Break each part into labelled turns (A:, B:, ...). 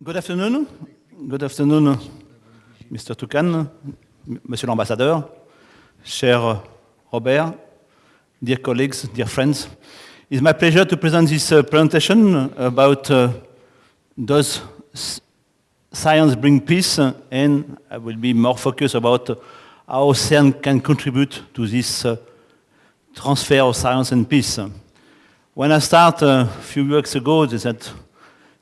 A: Good afternoon. Good afternoon, Mr. Toucan, Monsieur l'Ambassadeur, cher Robert, dear colleagues, dear friends. It's my pleasure to present this presentation about does science bring peace, and I will be more focused about how CERN can contribute to this transfer of science and peace. When I started a few weeks ago,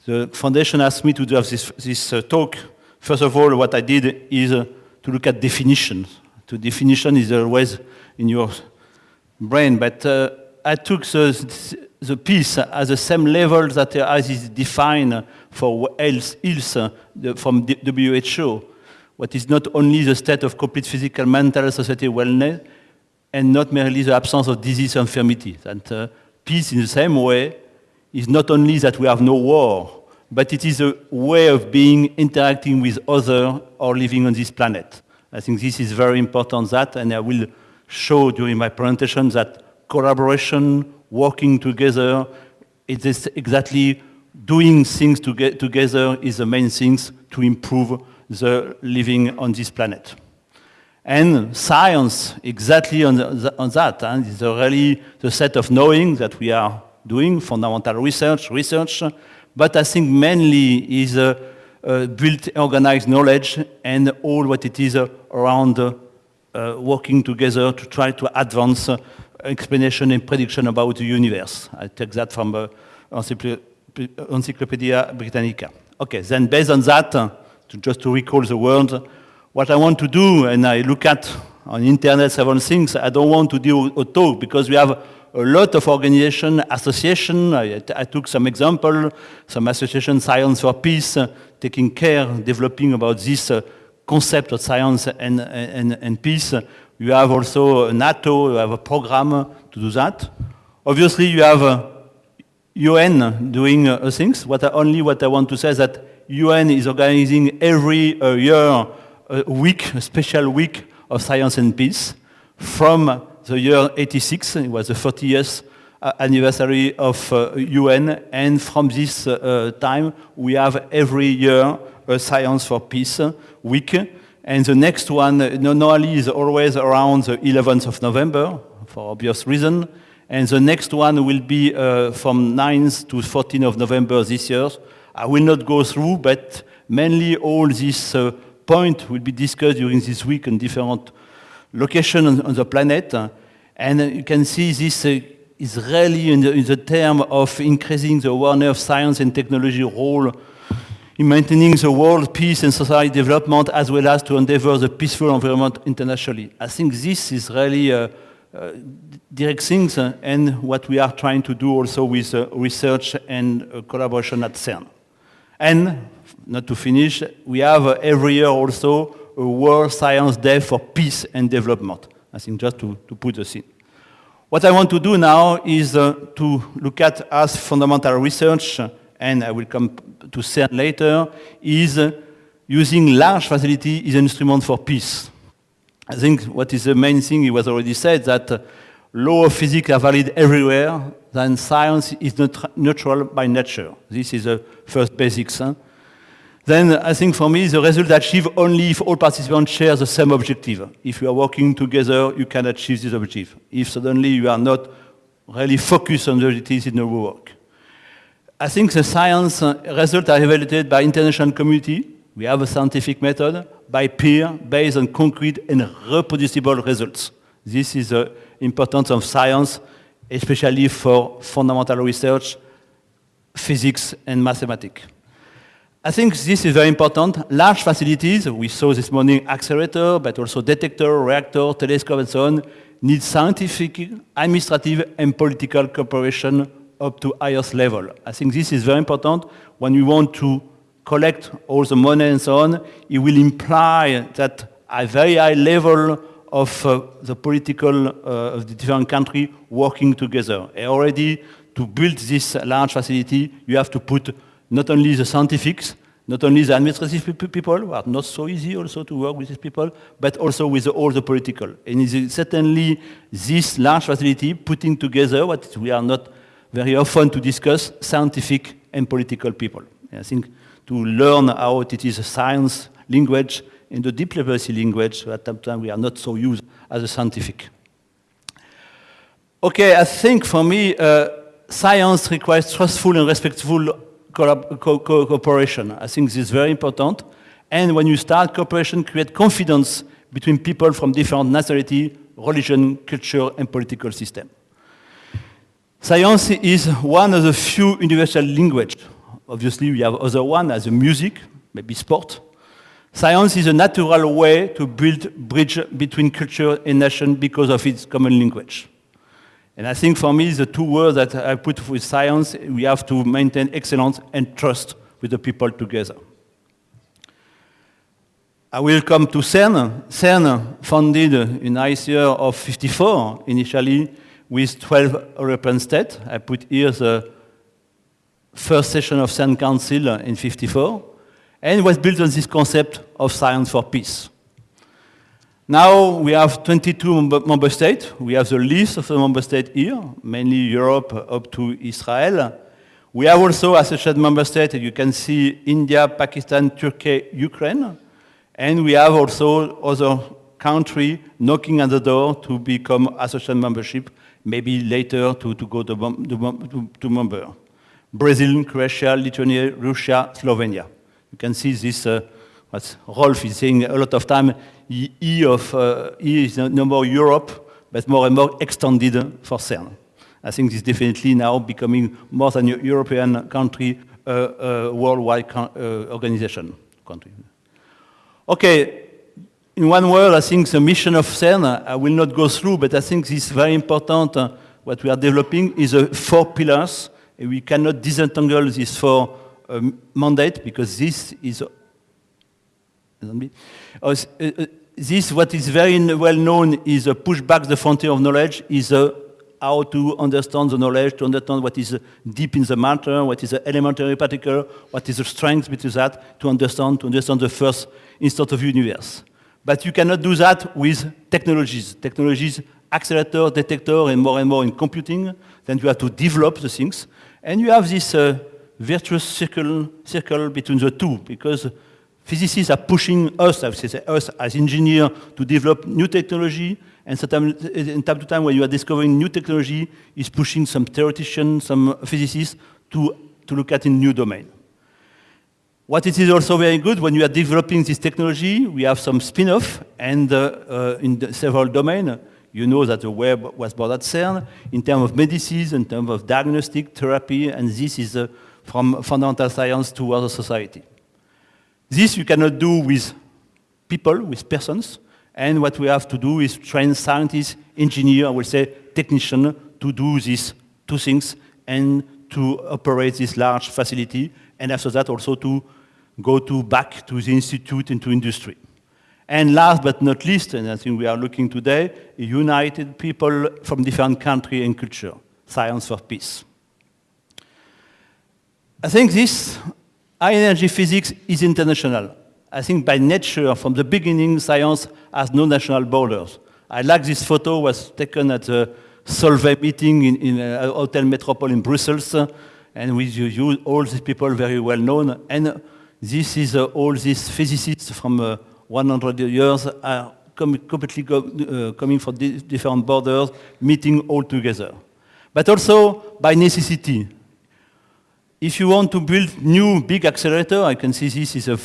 A: the foundation asked me to do this talk. First of all, what I did is to look at definitions. The definition is always in your brain, but I took the peace at the same level that as is defined for health from WHO. What is not only the state of complete physical, mental, societal wellness, and not merely the absence of disease or infirmity. And peace in the same way is not only that we have no war, but it is a way of being, interacting with others or living on this planet. I think this is very important, and I will show during my presentation that collaboration, working together, it is exactly doing things together is the main things to improve the living on this planet. And science, exactly on that, and is really the set of knowing that we are doing, fundamental research, but I think mainly is built, organized knowledge and all what it is around working together to try to advance explanation and prediction about the universe. I take that from Encyclopedia Britannica. Okay, then based on that, just to recall the words, what I want to do, and I look at on internet several things, I don't want to do a talk because we have a lot of organization, association. I took some example, some association, Science for Peace, taking care, developing about this concept of science and peace. You have also NATO, you have a program to do that. Obviously, you have UN doing things. What I want to say is that UN is organizing every year a special week of science and peace. From the year 86, it was the 40th anniversary of UN, and from this time, we have every year a Science for Peace week. And the next one, normally, is always around the 11th of November, for obvious reason. And the next one will be from 9th to 14th of November this year. I will not go through, but mainly all these points will be discussed during this week in different locations on the planet. And you can see this is really in the term of increasing the awareness of science and technology role in maintaining the world peace and society development, as well as to endeavor the peaceful environment internationally. I think this is really direct things and what we are trying to do also with research and collaboration at CERN. And, not to finish, we have every year also a World Science Day for Peace and Development. I think just to put the scene. What I want to do now is to look at as fundamental research, and I will come to CERN later, is using large facility as an instrument for peace. I think what is the main thing, it was already said, that law of physics are valid everywhere, then science is not neutral by nature. This is the first basics. Then I think for me, the result achieved only if all participants share the same objective. If you are working together, you can achieve this objective. If suddenly you are not really focused on the objectives in the work. I think the science results are evaluated by international community. We have a scientific method, by peer, based on concrete and reproducible results. This is the importance of science, especially for fundamental research, physics, and mathematics. I think this is very important. Large facilities, we saw this morning accelerator, but also detector, reactor, telescope, and so on, need scientific, administrative, and political cooperation up to highest level. I think this is very important. When we want to collect all the money and so on, it will imply that a very high level of the political of the different countries working together. And already, to build this large facility, you have to put not only the scientifics, not only the administrative people, who are not so easy also to work with these people, but also with all the political. And it is certainly this large facility putting together what we are not very often to discuss, scientific and political people. And I think to learn how it is a science language and the deep level language. At that time, we are not so used as a scientific. Okay, I think for me, science requires trustful and respectful cooperation. I think this is very important. And when you start cooperation, create confidence between people from different nationality, religion, culture, and political system. Science is one of the few universal languages. Obviously, we have other ones, as music, maybe sport. Science is a natural way to build bridge between culture and nation because of its common language. And I think for me, the two words that I put with science, we have to maintain excellence and trust with the people together. I will come to CERN. CERN founded in nice year of 54, initially with 12 European states. I put here the first session of CERN Council in 54, and was built on this concept of science for peace. Now we have 22 member states. We have the list of the member states here, mainly Europe up to Israel. We have also associated member states. You can see India, Pakistan, Turkey, Ukraine. And we have also other countries knocking at the door to become associate membership, maybe later to go to member. Brazil, Croatia, Lithuania, Russia, Slovenia. You can see this, what Rolf is saying a lot of time, E is no more Europe, but more and more extended for CERN. I think this is definitely now becoming more than a European country, worldwide organization. Okay, in one word, I think the mission of CERN, I will not go through, but I think this is very important. What we are developing is 4 pillars. And we cannot disentangle these 4 mandates because this is this, what is very well known, is a push back the frontier of knowledge, is how to understand the knowledge, to understand what is deep in the matter, what is the elementary particle, what is the strength between that, to understand the first instant of the universe. But you cannot do that with technologies. Technologies, accelerator, detector, and more in computing. Then you have to develop the things. And you have this virtuous circle between the two, because physicists are pushing us, I would say, us as engineers, to develop new technology, and sometimes, in time to time, when you are discovering new technology, is pushing some theoreticians, some physicists to look at a new domain. What it is also very good, when you are developing this technology, we have some spin-off, and in several domains. You know that the web was born at CERN, in terms of medicines, in terms of diagnostic, therapy, and this is from fundamental science to other society. This you cannot do with people, with persons, and what we have to do is train scientists, engineers, I will say technicians, to do these 2 things and to operate this large facility, and after that also to go back to the institute and to industry. And last but not least, and I think we are looking today, united people from different countries and culture, science for peace. I think this high energy physics is international. I think by nature, from the beginning, science has no national borders. I like this photo, was taken at the Solvay meeting in a Hotel Metropole in Brussels, and with you, all these people very well known. And this is all these physicists from 100 years are completely coming from different borders, meeting all together. But also by necessity. If you want to build new big accelerator, I can see this is a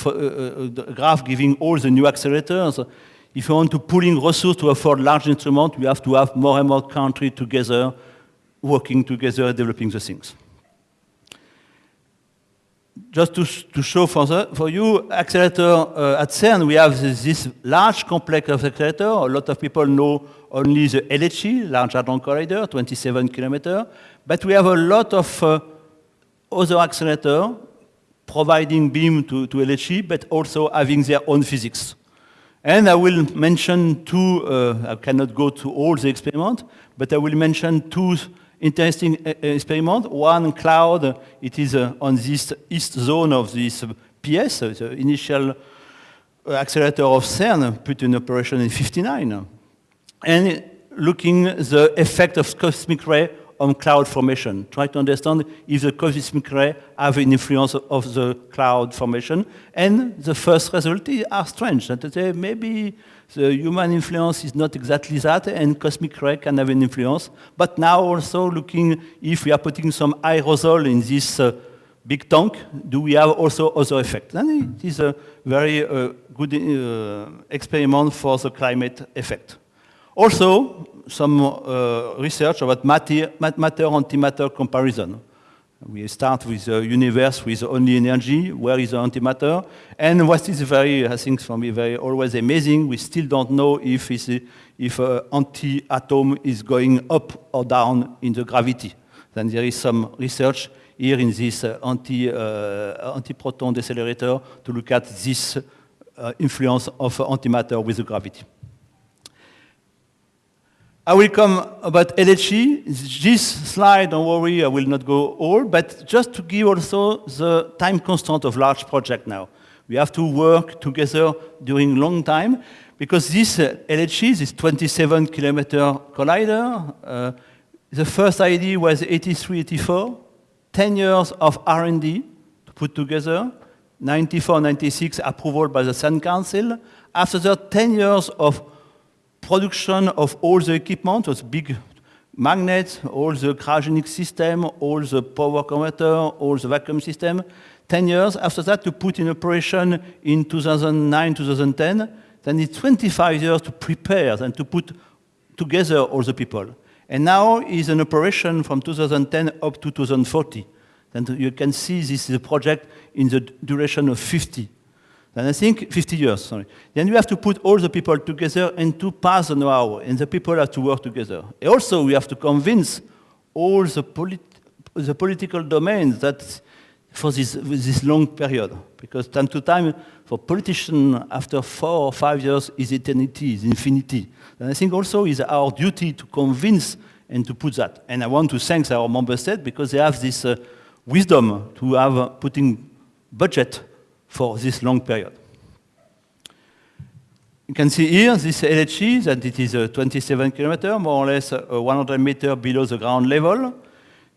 A: graph giving all the new accelerators. If you want to pull in resources to afford large instruments, we have to have more and more countries together, working together, developing the things. Just to show for you, accelerator at CERN, we have this large complex of accelerator. A lot of people know only the LHC, Large Hadron Collider, 27 kilometers. But we have a lot of other accelerators providing beam to LHC, but also having their own physics. And I will mention 2, I cannot go to all the experiments, but I will mention 2 interesting experiment. One, cloud, it is on this east zone of this PS, the initial accelerator of CERN, put in operation in 59. And looking the effect of cosmic ray on cloud formation. Try to understand if the cosmic ray have an influence of the cloud formation. And the first results are strange. That they, maybe the human influence is not exactly that, and cosmic ray can have an influence. But now also looking if we are putting some aerosol in this big tank, do we have also other effects? And it is a very good experiment for the climate effect. Also, some research about matter-antimatter comparison. We start with a universe with only energy. Where is the antimatter? And what is very, I think, for me, very always amazing, we still don't know if anti-atom is going up or down in the gravity. Then there is some research here in this anti-proton decelerator to look at this influence of antimatter with the gravity. I will come about LHC. This slide, don't worry, I will not go all, but just to give also the time constant of large project now. We have to work together during long time, because this LHC, this 27-kilometer collider, the first idea was 83, 84, 10 years of R&D to put together, 94, 96 approval by the CERN Council. After that, 10 years of production of all the equipment, those big magnets, all the cryogenic system, all the power converter, all the vacuum system. 10 years after that to put in operation in 2009, 2010. Then it's 25 years to prepare and to put together all the people. And now is an operation from 2010 up to 2040. And you can see this is a project in the duration of 50. And I think 50 years, sorry. Then you have to put all the people together and to pass the know-how, and the people have to work together. And also, we have to convince all the political domains that for this long period, because time to time, for politicians, after 4 or 5 years is eternity, is infinity. And I think also it's our duty to convince and to put that. And I want to thank our member states because they have this wisdom to have putting budget for this long period. You can see here this LHC, that it is 27 kilometers, more or less 100 meters below the ground level.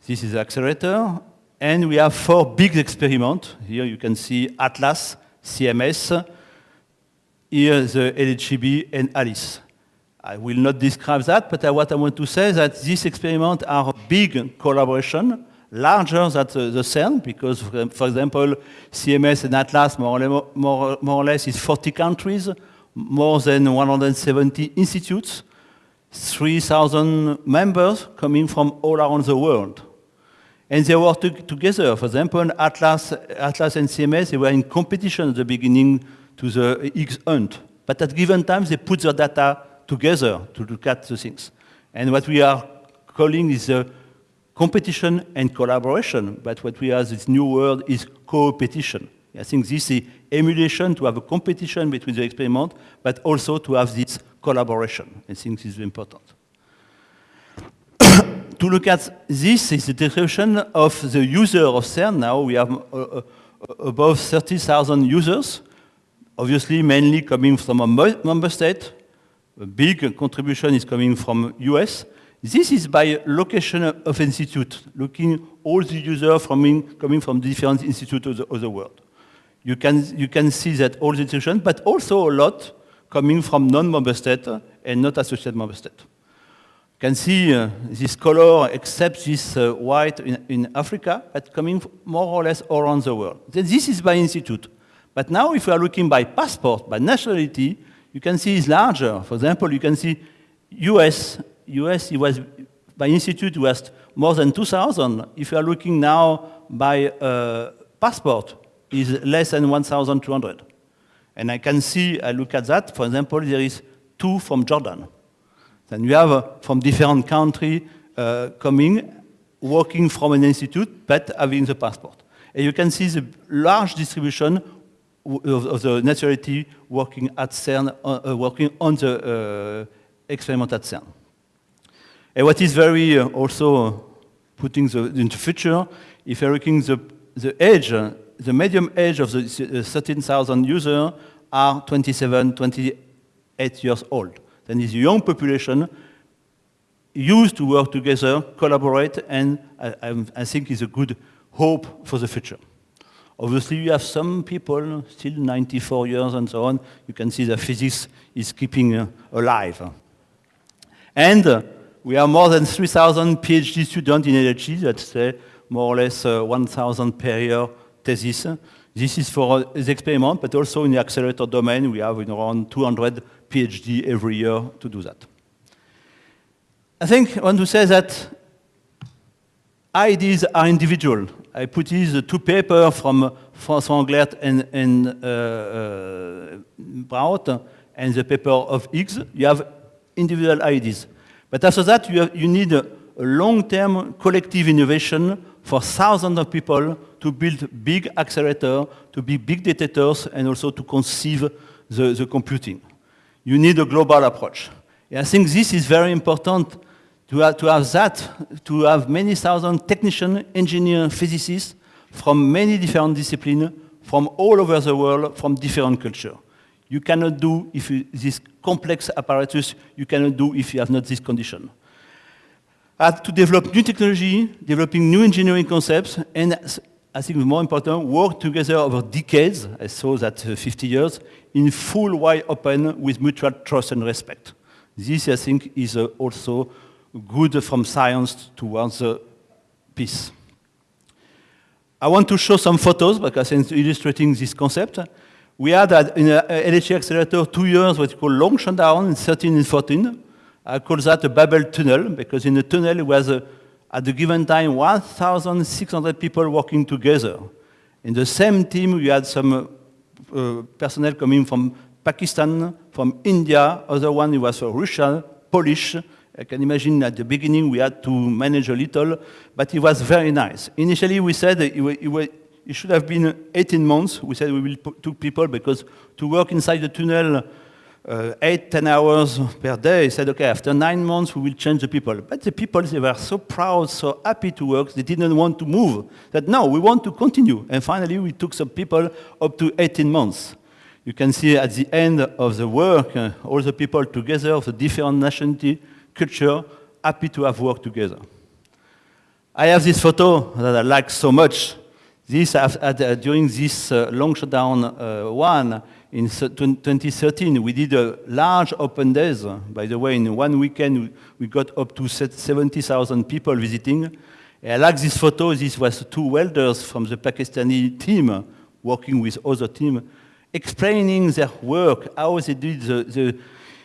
A: This is the accelerator. And we have 4 big experiments. Here you can see Atlas, CMS, here the LHCb and ALICE. I will not describe that, but what I want to say is that these experiments are big collaboration, larger than the CERN, because, for example, CMS and Atlas, more or less, is 40 countries, more than 170 institutes, 3,000 members coming from all around the world. And they work together. For example, Atlas and CMS, they were in competition at the beginning to the X-Hunt. But at given time, they put their data together to look at the things. And what we are calling is competition and collaboration, but what we have this new word is co-petition. I think this is emulation to have a competition between the experiment, but also to have this collaboration. I think this is important. To look at this is the description of the user of CERN. Now we have above 30,000 users, obviously mainly coming from a member state. A big contribution is coming from US. This is by location of institute, looking all the users coming from different institutes of the world. You can see that all the institutions, but also a lot coming from non-member state and not associated member state. You can see this color, except this white in Africa, but coming more or less all around the world. Then this is by institute. But now if we are looking by passport, by nationality, you can see it's larger. For example, you can see US, it was by institute was more than 2,000. If you are looking now by passport, is less than 1,200. And I can see, I look at that, for example, there is 2 from Jordan. Then you have from different countries coming, working from an institute, but having the passport. And you can see the large distribution of the nationality working at CERN, working on the experiment at CERN. And what is very also putting in the future, if you're looking the age, the medium age of the 13,000 users are 27, 28 years old. Then it's a young population use to work together, collaborate, and I think is a good hope for the future. Obviously, you have some people, still 94 years and so on. You can see that physics is keeping alive. And we have more than 3,000 PhD students in LHE, that's more or less 1,000 per year thesis. This is for the experiment, but also in the accelerator domain, we have around 200 PhD every year to do that. I think I want to say that ideas are individual. I put these two papers from François Englert and Braut, and the paper of Higgs. You have individual ideas. But after that, you need a long-term collective innovation for thousands of people to build big accelerators, to be big detectors, and also to conceive the computing. You need a global approach. And I think this is very important to have that, to have many thousand technicians, engineers, physicists from many different disciplines, from all over the world, from different cultures. You cannot do this complex apparatus, you cannot do if you have not this condition. To develop new technology, developing new engineering concepts, and I think more important, work together over decades, I saw that 50 years, in full wide open with mutual trust and respect. This, I think, is also good from science towards peace. I want to show some photos because it's illustrating this concept. We had in a LHC accelerator 2 years what we call long shutdown in 13 and 14. I call that a Babel tunnel because in the tunnel it was at the given time 1,600 people working together. In the same team we had some personnel coming from Pakistan, from India, other one was from Russia, Polish. I can imagine at the beginning we had to manage a little, but it was very nice. Initially we said it should have been 18 months. We said we will took people because to work inside the tunnel 8-10 hours per day, said, okay, after 9 months we will change the people. But the people, they were so proud, so happy to work, they didn't want to move. That no, we want to continue. And finally we took some people up to 18 months. You can see at the end of the work, all the people together of the different nationality, culture, happy to have worked together. I have this photo that I like so much. This during this long shutdown one in 2013, we did a large open days. By the way, in one weekend we got up to 70,000 people visiting. I like this photo. This was 2 welders from the Pakistani team working with other team, explaining their work, how they did the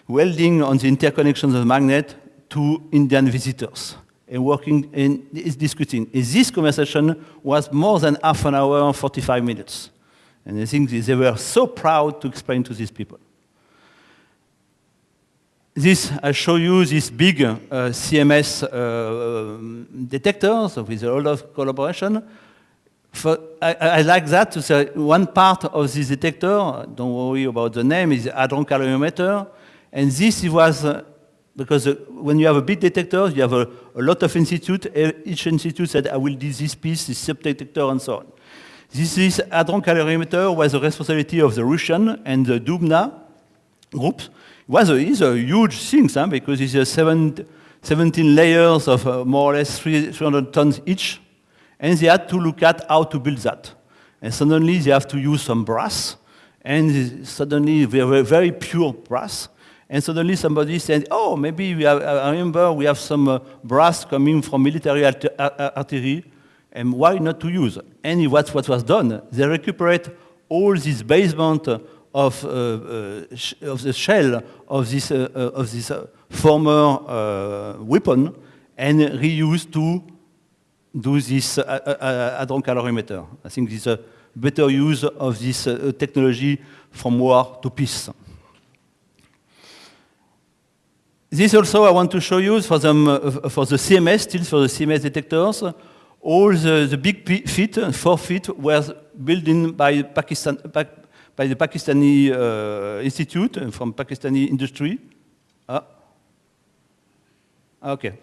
A: welding on the interconnections of the magnet to Indian visitors. And working and is discussing. This conversation was more than half an hour, 45 minutes. And I think they were so proud to explain to these people. This, I show you this big CMS detectors with a lot of collaboration. I like that to say one part of this detector, don't worry about the name, is the Hadron Calorimeter. And this was because when you have a bit detector, you have a lot of institutes. Each institute said, I will do this piece, this subdetector, and so on. This Hadron Calorimeter was the responsibility of the Russian and the Dubna groups. It's a huge thing, because it's a 17 layers of more or less 300 tons each. And they had to look at how to build that. And suddenly they have to use some brass. And suddenly they were very pure brass. And suddenly somebody said, oh, maybe we have, I remember we have some brass coming from military artillery, and why not to use? And what was done, they recuperate all this basement of the shell of this former weapon and reuse to do this Hadron Calorimeter. I think this is a better use of this technology from war to peace. This also I want to show you for the CMS, still for the CMS detectors. All the big feet, 4 feet, were built in by the Pakistani institute from Pakistani industry. Okay.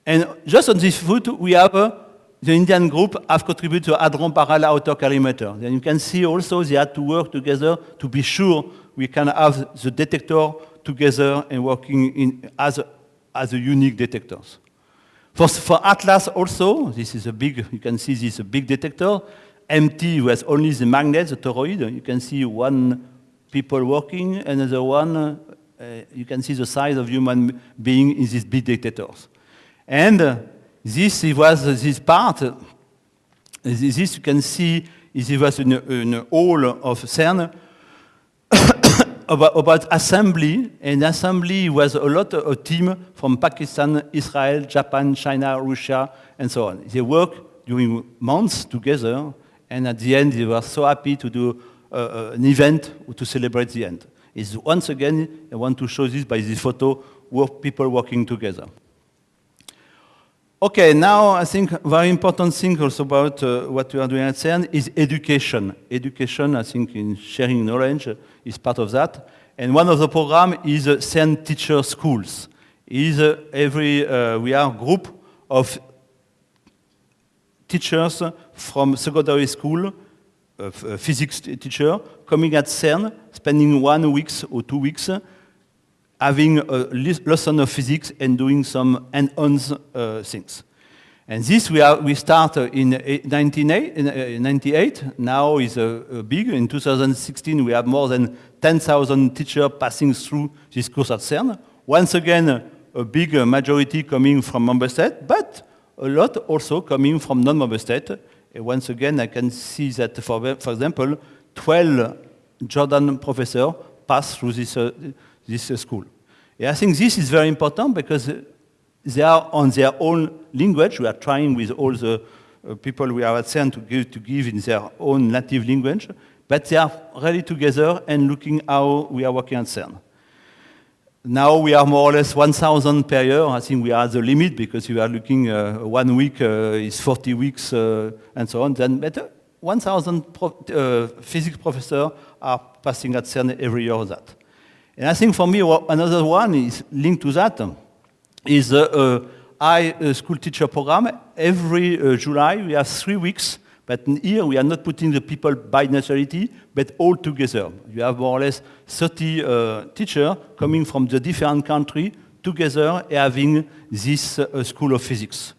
A: And just on this foot, we have the Indian group have contributed to Hadron Parallel Outer Calorimeter. Then you can see also they had to work together to be sure we can have the detector together and working as as a unique detectors. For Atlas also, this is a big, you can see this a big detector, empty with only the magnet, the toroid. You can see one people working, another one, you can see the size of human being in these big detectors. And this was this part, this you can see, it was in a hall of CERN about assembly, and assembly was a lot of a team from Pakistan, Israel, Japan, China, Russia, and so on. They worked during months together, and at the end they were so happy to do an event to celebrate the end. It's once again, I want to show this by this photo, people working together. Okay, now I think very important thing also about what we are doing at CERN is education. Education, I think, in sharing knowledge is part of that. And one of the programs is CERN Teacher Schools. We are a group of teachers from secondary school, physics teacher, coming at CERN, spending 1 week or 2 weeks, having a lesson of physics and doing some hands-on things. And this we start in 1998. Now is big. In 2016, we have more than 10,000 teachers passing through this course at CERN. Once again, a big majority coming from member states, but a lot also coming from non-member states. Once again, I can see that, for example, 12 Jordan professors pass through this school. Yeah, I think this is very important because they are on their own language. We are trying with all the people we are at CERN to give in their own native language, but they are really together and looking how we are working at CERN. Now we are more or less 1,000 per year. I think we are at the limit because we are looking 1 week is 40 weeks and so on. Then, but 1,000 physics professors are passing at CERN every year of that. And I think for me, another one is linked to that, is the high school teacher program. Every July, we have 3 weeks, but here we are not putting the people by nationality, but all together. You have more or less 30 teachers coming from the different countries together having this school of physics.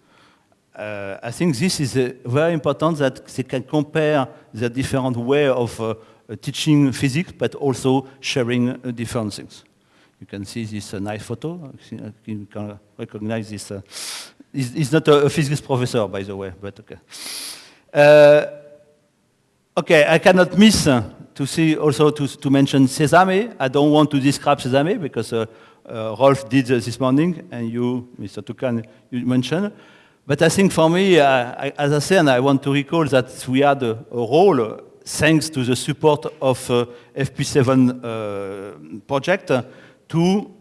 A: I think this is very important that they can compare the different way of teaching physics, but also sharing different things. You can see this nice photo. You can recognize this. He's not a physics professor, by the way, but okay. Okay, I cannot miss to see also to mention Sesame. I don't want to describe Sesame because Rolf did this morning, and you, Mr. Tukan, you mentioned. But I think for me, as I said, I want to recall that we had a role, thanks to the support of FP7 project, to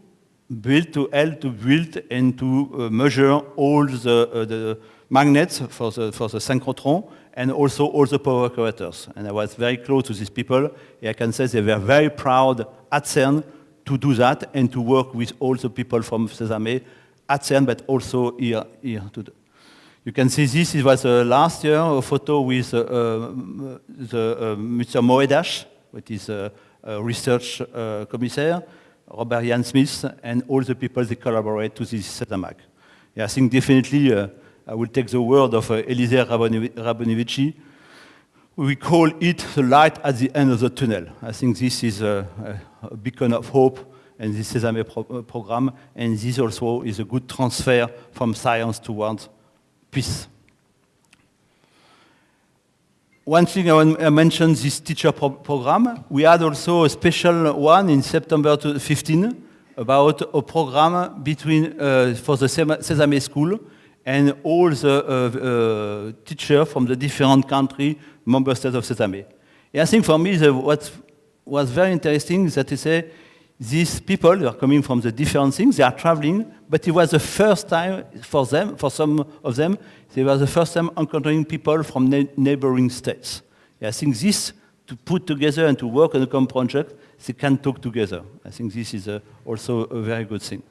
A: help to build and to measure all the magnets for the synchrotron and also all the power converters. And I was very close to these people. And I can say they were very proud at CERN to do that and to work with all the people from Sesame at CERN, but also here today. You can see this was last year a photo with Mr. Moedas, which is a research commissaire, Robert Ian Smith, and all the people that collaborate to this SESAMAC. Yeah, I think definitely I will take the word of Eliezer Rabinovici. We call it the light at the end of the tunnel. I think this is a beacon of hope in the Sesame program, and this also is a good transfer from science towards peace. One thing I mentioned, this teacher program. We had also a special one in September 2015 about a program between for the Sesame School and all the teachers from the different countries, member states of Sesame. And I think for me, what was very interesting is that they say these people are coming from the different things, they are traveling, but it was the first time for them, for some of them, they were the first time encountering people from neighboring states. And I think this, to put together and to work on a common project, they can talk together. I think this is also a very good thing.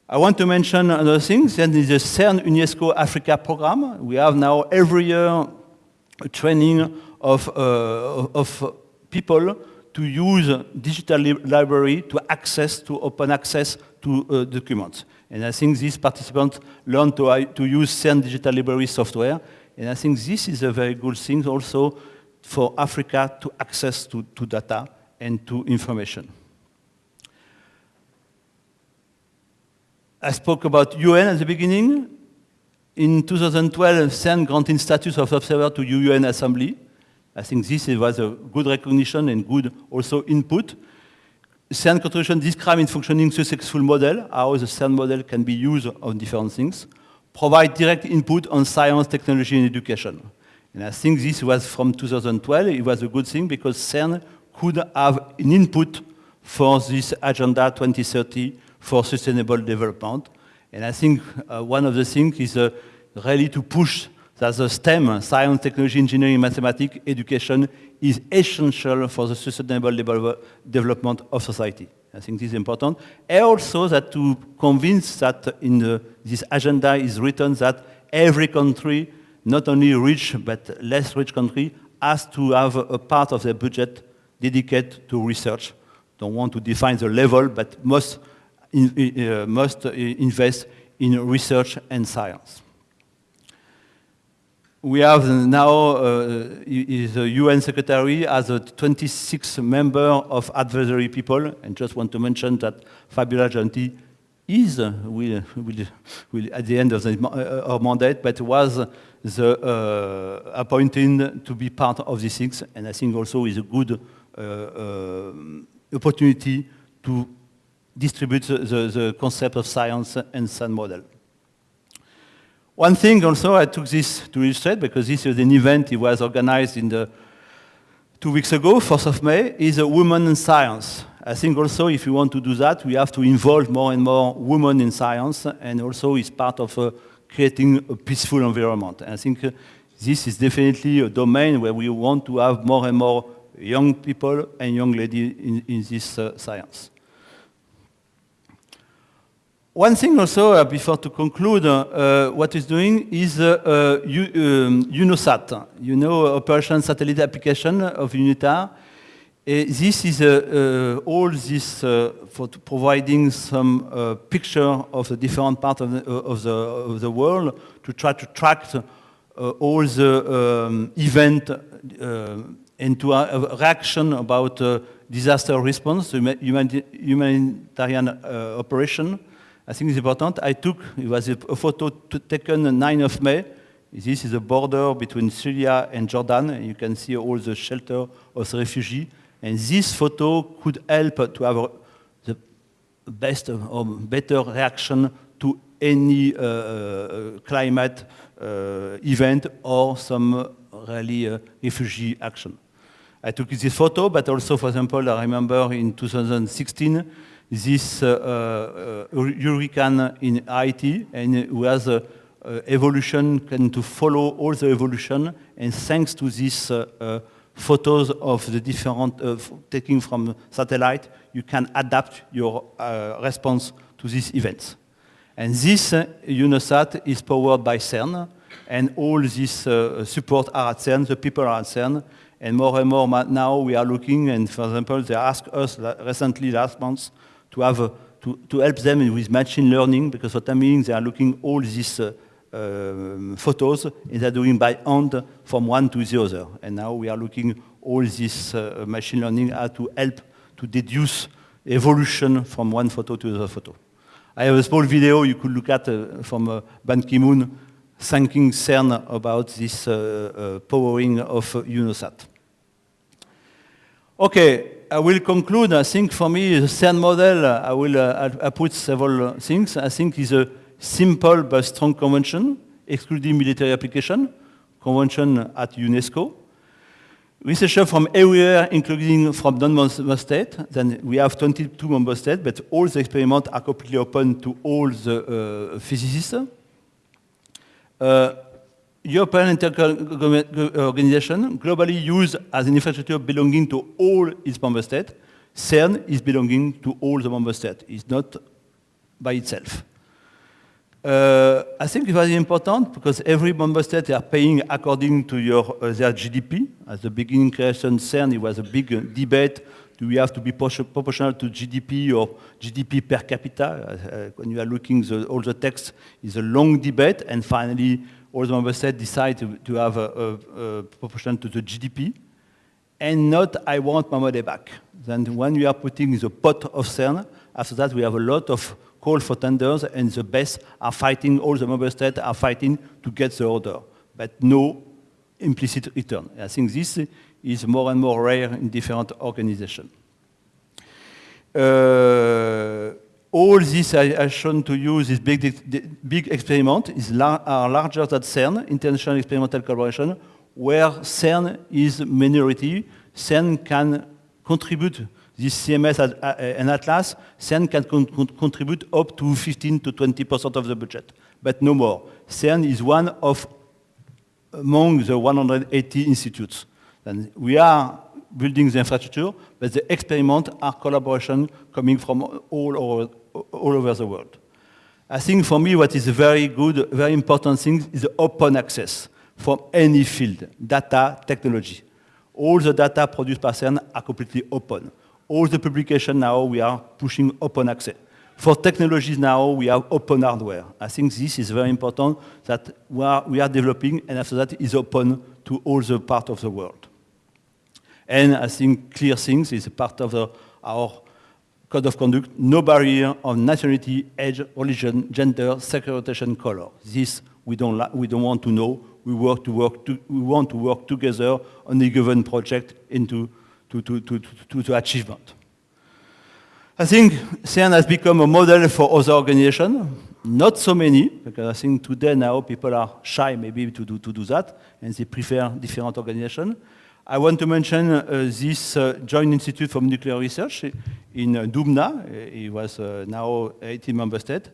A: I want to mention another thing, that is the CERN UNESCO Africa program. We have now every year a training of people to use digital library to open access to documents. And I think these participants learn to use CERN Digital Library software. And I think this is a very good thing also for Africa to access to data and to information. I spoke about UN at the beginning. In 2012, CERN granted status of observer to UN Assembly. I think this was a good recognition and good also input. CERN contribution describe in functioning successful model, how the CERN model can be used on different things. Provide direct input on science, technology, and education. And I think this was from 2012. It was a good thing because CERN could have an input for this Agenda 2030 for sustainable development. And I think one of the things is really to push that the STEM, science, technology, engineering, mathematics, education, is essential for the sustainable development of society. I think this is important. And also that to convince that in this agenda is written that every country, not only rich but less rich country, has to have a part of their budget dedicated to research. Don't want to define the level, but must invest in research and science. We have now the UN Secretary as a 26 member of advisory people, and just want to mention that Fabiola Gianti is, will at the end of our mandate, but was the appointed to be part of these things, and I think also is a good opportunity to distribute the concept of science and CERN model. One thing also, I took this to illustrate, because this is an event it was organized in 2 weeks ago, 4th of May, is a Women in Science. I think also if we want to do that, we have to involve more and more women in science, and also is part of creating a peaceful environment. And I think this is definitely a domain where we want to have more and more young people and young ladies in this science. One thing also, before to conclude, what is doing is UNOSAT, you know, Operation Satellite Application of UNITAR. This is all this for providing some picture of the different parts of the world to try to track all the event and to have a reaction about disaster response, humanitarian operation. I think it's important. It was a photo taken on 9th of May. This is the border between Syria and Jordan. You can see all the shelter of the refugees. And this photo could help to have the best or better reaction to any climate event or some really refugee action. I took this photo, but also, for example, I remember in 2016, this hurricane in Haiti, and it was evolution, to follow all the evolution, and thanks to these photos of the different, taking from satellite, you can adapt your response to these events. And this UNOSAT is powered by CERN, and all this support are at CERN, the people are at CERN, and more now we are looking, and for example, they asked us recently, last month, to have to help them with machine learning, because what I mean, they are looking all these photos, and they're doing by hand from one to the other. And now we are looking all this machine learning how to help to deduce evolution from one photo to the other photo. I have a small video you could look at from Ban Ki-moon thanking CERN about this powering of UNOSAT. Okay, I will conclude. I think for me, the CERN model, I put several things. I think is a simple but strong convention, excluding military application, convention at UNESCO. Researchers from everywhere, including from non-member states. Then we have 22 member states, but all the experiments are completely open to all the physicists. European Organization, globally used as an infrastructure belonging to all its member states. CERN is belonging to all the member states. It's not by itself. I think it was important because every member state are paying according to their GDP. At the beginning creation CERN, it was a big debate. Do we have to be proportional to GDP or GDP per capita? When you are looking all the text, is a long debate, and finally, all the member states decide to have a proportional to the GDP, and not I want my money back. Then when we are putting the pot of CERN, after that we have a lot of call for tenders, and the best are fighting, all the member states are fighting to get the order, but no implicit return. I think this is more and more rare in different organizations. All this I have shown to you, this big experiment are larger than CERN, International Experimental Collaboration, where CERN is minority. CERN can contribute, this CMS and Atlas, CERN can contribute up to 15 to 20% of the budget, but no more. CERN is one of among the 180 institutes. And we are building the infrastructure, but the experiments are collaboration coming from all over the world. I think for me what is a very good, very important thing is the open access from any field, data, technology. All the data produced by CERN are completely open. All the publications now, we are pushing open access. For technologies now, we have open hardware. I think this is very important that we are developing, and after that is open to all the parts of the world. And I think clear things is a part of our code of conduct, no barrier on nationality, age, religion, gender, sexual orientation, color. This we don't want to know. We want to work together on a given project into the achievement. I think CERN has become a model for other organizations. Not so many, because I think today now people are shy maybe to do that, and they prefer different organizations. I want to mention this Joint Institute for Nuclear Research in Dubna. It was now 18 member state,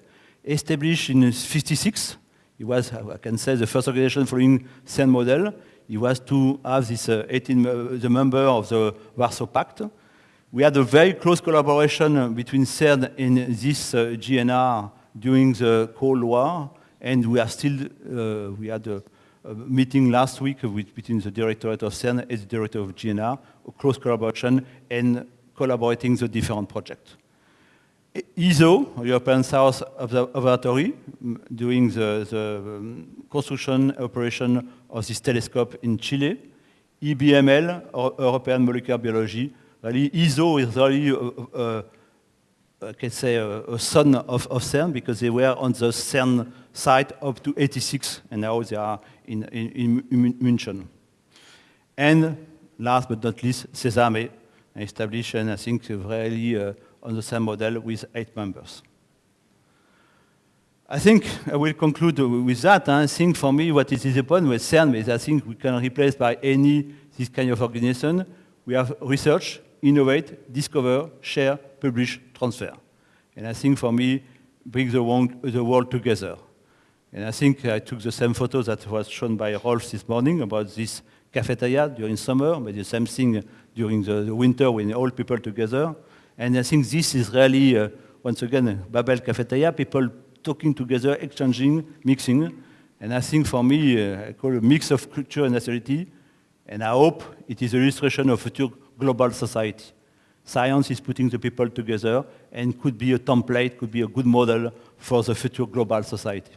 A: established in 1956. It was, I can say, the first organization following CERN model. It was to have this the member of the Warsaw Pact. We had a very close collaboration between CERN and this GNR during the Cold War, and we are still, we had a meeting last week between the Directorate of CERN and the Director of GNR, a close collaboration and collaborating the different projects. ESO, European South Observatory, doing the construction operation of this telescope in Chile. EBML, European Molecular Biology. Really, ESO is really, I can say, a son of CERN, because they were on the CERN site up to 86, and now they are in München. And last but not least, Sesame, established, and I think really on the same model with 8 members. I think I will conclude with that. I think for me what is important with CERN is I think we can replace by any this kind of organization. We have research, innovate, discover, share, publish, transfer. And I think for me, bring the world together. And I think I took the same photo that was shown by Rolf this morning about this cafeteria during summer, but the same thing during the winter when all people together. And I think this is really, once again, Babel Cafeteria, people talking together, exchanging, mixing. And I think for me, I call it a mix of culture and nationality. And I hope it is an illustration of future global society. Science is putting the people together and could be a template, could be a good model for the future global society.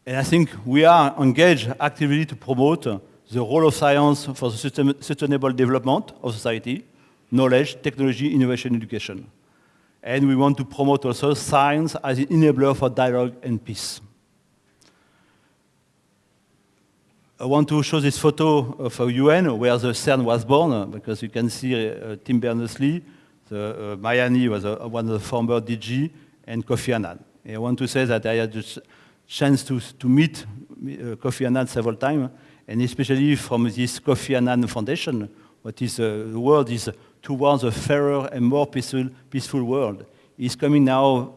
A: And I think we are engaged actively to promote the role of science for the sustainable development of society, knowledge, technology, innovation, education. And we want to promote also science as an enabler for dialogue and peace. I want to show this photo of a UN where the CERN was born, because you can see Tim Berners-Lee, Mayani was one of the former DG, and Kofi Annan. And I want to say that I had the chance to meet Kofi Annan several times, and especially from this Kofi Annan Foundation, what is the world is towards a fairer and more peaceful world. He's coming now,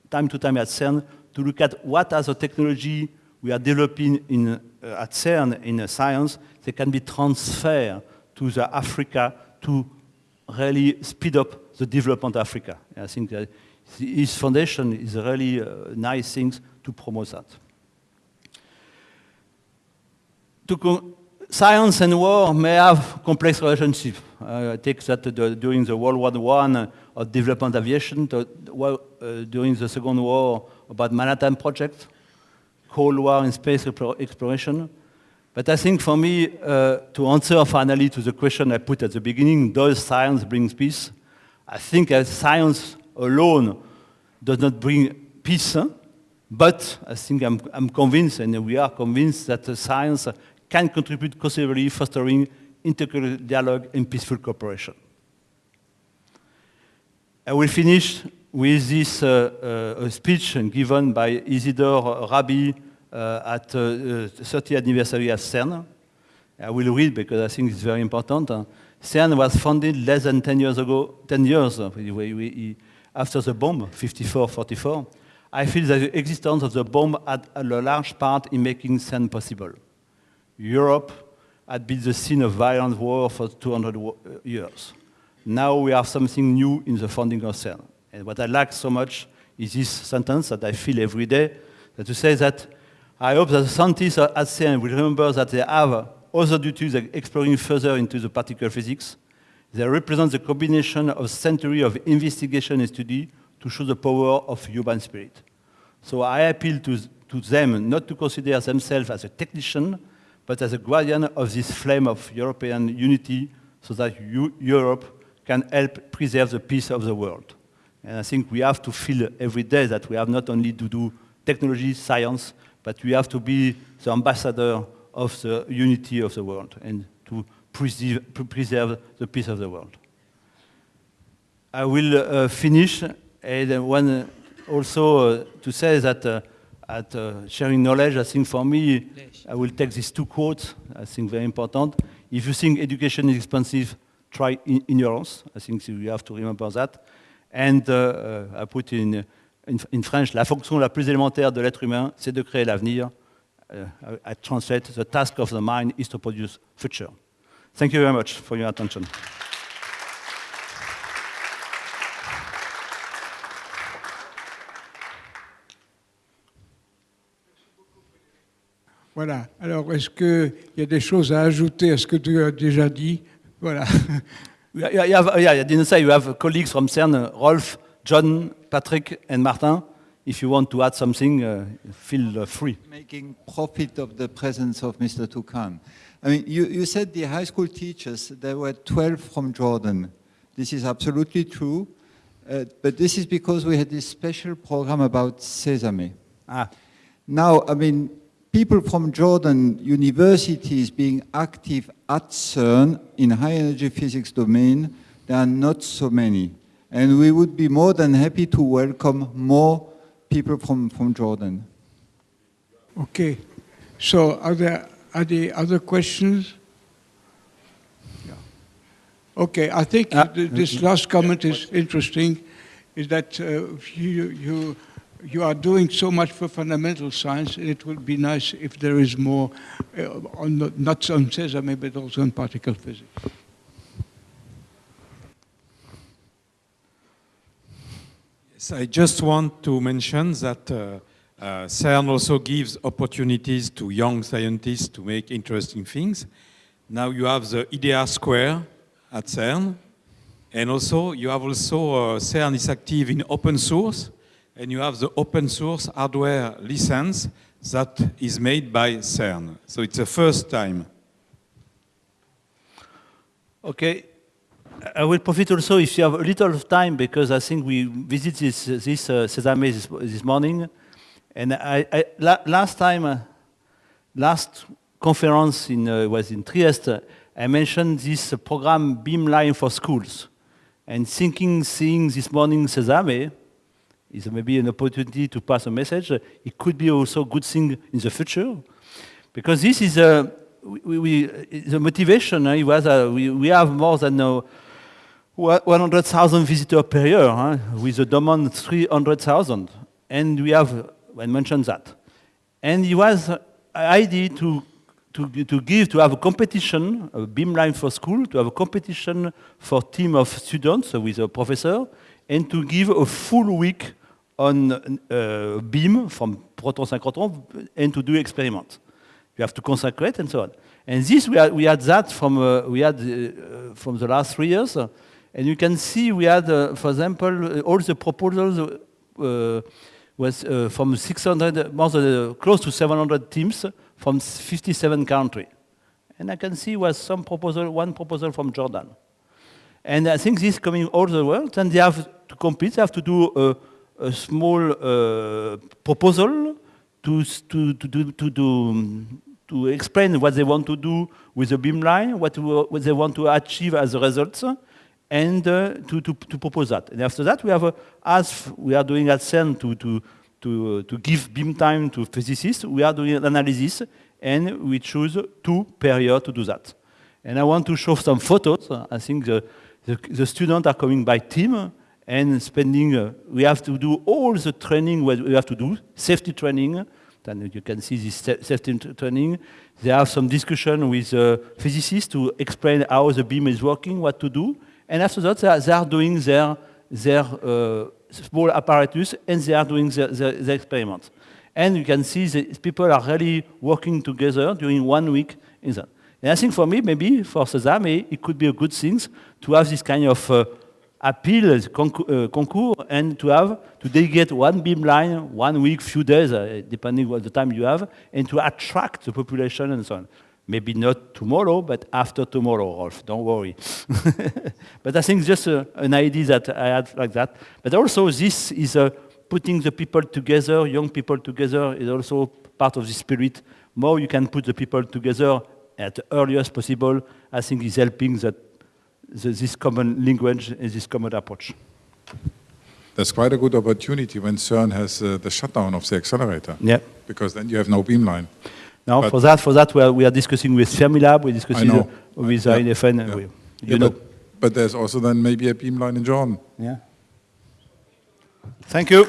A: time to time at CERN, to look at what are the technology we are developing at CERN in science that can be transferred to the Africa to really speed up the development of Africa. And I think that his foundation is really nice things to promote that. science and war may have complex relationships. I take that during the World War I of development aviation, during the Second War about Manhattan Project, Cold War in space exploration. But I think for me, to answer finally to the question I put at the beginning, does science bring peace? I think science alone does not bring peace, but I think I'm convinced, and we are convinced, that science can contribute considerably fostering intercultural dialogue and peaceful cooperation. I will finish with this speech given by Isidore Rabi at the 30th anniversary at CERN. I will read because I think it's very important. CERN was founded less than 10 years ago, 10 years after the bomb, 54-44. I feel that the existence of the bomb had a large part in making CERN possible. Europe had been the scene of violent war for 200 years. Now we have something new in the founding of CERN. And what I like so much is this sentence that I feel every day, that to say that I hope that the scientists at CERN will remember that they have other duties like exploring further into the particle physics. They represent the combination of centuries of investigation and study to show the power of human spirit. So I appeal to them not to consider themselves as a technician, but as a guardian of this flame of European unity so that Europe can help preserve the peace of the world. And I think we have to feel every day that we have not only to do technology, science, but we have to be the ambassador of the unity of the world and to preserve the peace of the world. I will finish and one also to say that at sharing knowledge, I think for me, I will take these two quotes, I think very important. If you think education is expensive, try ignorance. I think you have to remember that. And I put in French, la fonction la plus élémentaire de l'être humain, c'est de créer l'avenir. I translate, the task of the mind is to produce future. Thank you very much for your attention.
B: Voilà. Alors, est-ce qu'il y a des choses à ajouter à ce que tu as déjà dit? Voilà.
A: I didn't say you have colleagues from CERN, Rolf, John, Patrick, and Martin. If you want to add something, feel free.
C: Making profit of the presence of Mr. Toukan. I mean, you said the high school teachers, there were 12 from Jordan. This is absolutely true, but this is because we had this special program about Sesame. Now, I mean, people from Jordan universities being active at CERN in high energy physics domain, there are not so many. And we would be more than happy to welcome more people from Jordan.
B: Okay. So are there other questions? Yeah. Okay, I think this last comment is interesting, is that you are doing so much for fundamental science, and it would be nice if there is more, not on Sesame, but also on particle physics.
D: Yes, I just want to mention that CERN also gives opportunities to young scientists to make interesting things. Now you have the IDEA Square at CERN, and also you have CERN is active in open source, and you have the open source hardware license that is made by CERN. So it's the first time.
A: Okay. I will profit also if you have a little time, because I think we visited this Sesame this morning. And last conference was in Trieste, I mentioned this program Beamline for Schools. And seeing this morning Sesame is maybe an opportunity to pass a message. It could be also a good thing in the future, because this is the motivation. We have more than 100,000 visitors per year, with a demand 300,000, and we have, I mentioned that. And it was an idea to have a competition, a Beamline for School, to have a competition for team of students with a professor, and to give a full week on beam from proton synchrotron and to do experiments. You have to consecrate and so on. And this, we had that from, from the last 3 years. And you can see we had, for example, all the proposals was from 600, more than, close to 700 teams from 57 countries. And I can see was some proposal, one proposal from Jordan. And I think this is coming all the world, and they have to compete, they have to do a small proposal to explain what they want to do with the beamline, what they want to achieve as a result, and to propose that. And after that, we have, as we are doing at CERN to give beam time to physicists, we are doing an analysis, and we choose 2 per year to do that. And I want to show some photos. I think the students are coming by team and spending, we have to do all the training we have to do, safety training. Then you can see this safety training. They have some discussion with physicists to explain how the beam is working, what to do. And after that, they are doing their small apparatus, and they are doing their experiments. And you can see the people are really working together during 1 week in that. And I think for me, maybe for Sesame, it could be a good thing to have this kind of appeal concours, and to delegate one beamline, 1 week, few days, depending on the time you have, and to attract the population and so on. Maybe not tomorrow, but after tomorrow, Rolf, don't worry. But I think just an idea that I had like that. But also this is putting the people together, young people together, is also part of the spirit. More you can put the people together at the earliest possible, I think is helping that this common language and this common approach.
E: That's quite a good opportunity when CERN has the shutdown of the accelerator.
A: Yeah.
E: Because then you have no beamline.
A: Now, for that, we are discussing with Fermilab, we're discussing with INFN.
E: Yeah. But there's also then maybe a beamline in Jordan.
A: Yeah. Thank you.